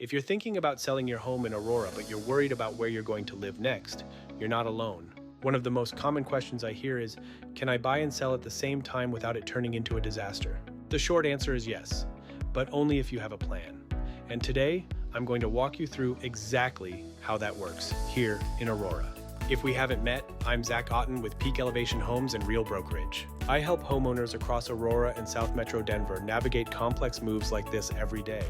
If you're thinking about selling your home in Aurora, but you're worried about where you're going to live next, you're not alone. One of the most common questions I hear is, can I buy and sell at the same time without it turning into a disaster? The short answer is yes, but only if you have a plan. And today, I'm going to walk you through exactly how that works here in Aurora. If we haven't met, I'm Zach Otten with Peak Elevation Homes and Real Brokerage. I help homeowners across Aurora and South Metro Denver navigate complex moves like this every day.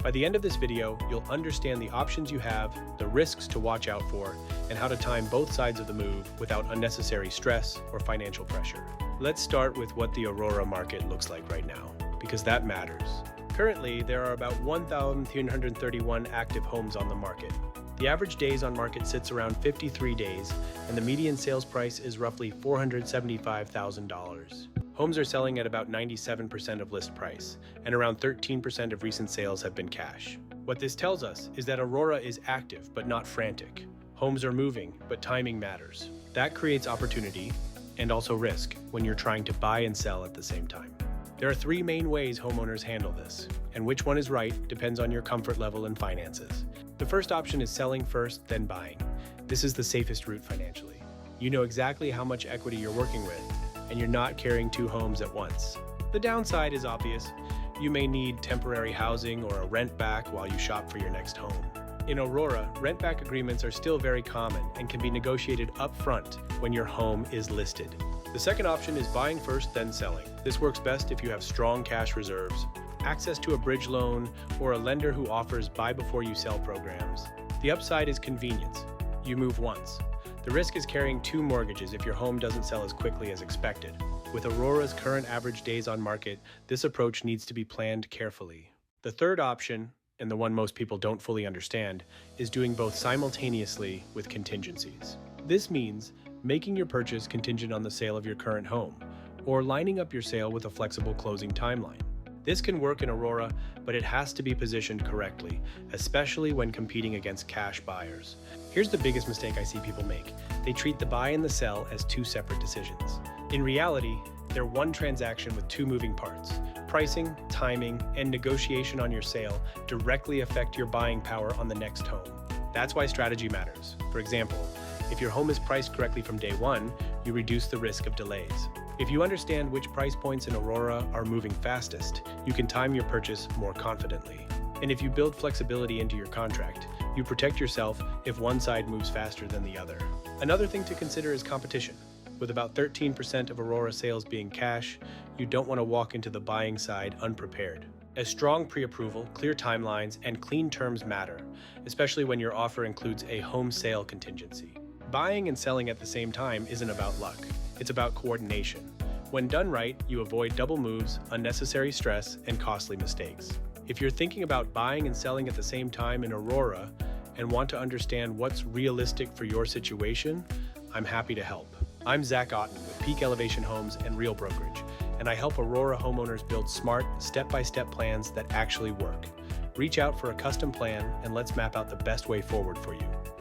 By the end of this video, you'll understand the options you have, the risks to watch out for, and how to time both sides of the move without unnecessary stress or financial pressure. Let's start with what the Aurora market looks like right now, because that matters. Currently, there are about 1,331 active homes on the market. The average days on market sits around 53 days, and the median sales price is roughly $475,000. Homes are selling at about 97% of list price, and around 13% of recent sales have been cash. What this tells us is that Aurora is active but not frantic. Homes are moving, but timing matters. That creates opportunity and also risk when you're trying to buy and sell at the same time. There are three main ways homeowners handle this, and which one is right depends on your comfort level and finances. The first option is selling first, then buying. This is the safest route financially. You know exactly how much equity you're working with, and you're not carrying two homes at once. The downside is obvious. You may need temporary housing or a rent back while you shop for your next home. In Aurora, rent back agreements are still very common and can be negotiated upfront when your home is listed. The second option is buying first, then selling. This works best if you have strong cash reserves, access to a bridge loan, or a lender who offers buy before you sell programs. The upside is convenience. You move once. The risk is carrying two mortgages if your home doesn't sell as quickly as expected. With Aurora's current average days on market, this approach needs to be planned carefully. The third option, and the one most people don't fully understand, is doing both simultaneously with contingencies. This means making your purchase contingent on the sale of your current home, or lining up your sale with a flexible closing timeline. This can work in Aurora, but it has to be positioned correctly, especially when competing against cash buyers. Here's the biggest mistake I see people make. They treat the buy and the sell as two separate decisions. In reality, they're one transaction with two moving parts. Pricing, timing, and negotiation on your sale directly affect your buying power on the next home. That's why strategy matters. For example, if your home is priced correctly from day one, you reduce the risk of delays. If you understand which price points in Aurora are moving fastest, you can time your purchase more confidently. And if you build flexibility into your contract, you protect yourself if one side moves faster than the other. Another thing to consider is competition. With about 13% of Aurora sales being cash, you don't want to walk into the buying side unprepared. A strong pre-approval, clear timelines, and clean terms matter, especially when your offer includes a home sale contingency. Buying and selling at the same time isn't about luck. It's about coordination. When done right, you avoid double moves, unnecessary stress, and costly mistakes. If you're thinking about buying and selling at the same time in Aurora and want to understand what's realistic for your situation, I'm happy to help. I'm Zach Otten with Peak Elevation Homes and Real Brokerage, and I help Aurora homeowners build smart, step-by-step plans that actually work. Reach out for a custom plan and let's map out the best way forward for you.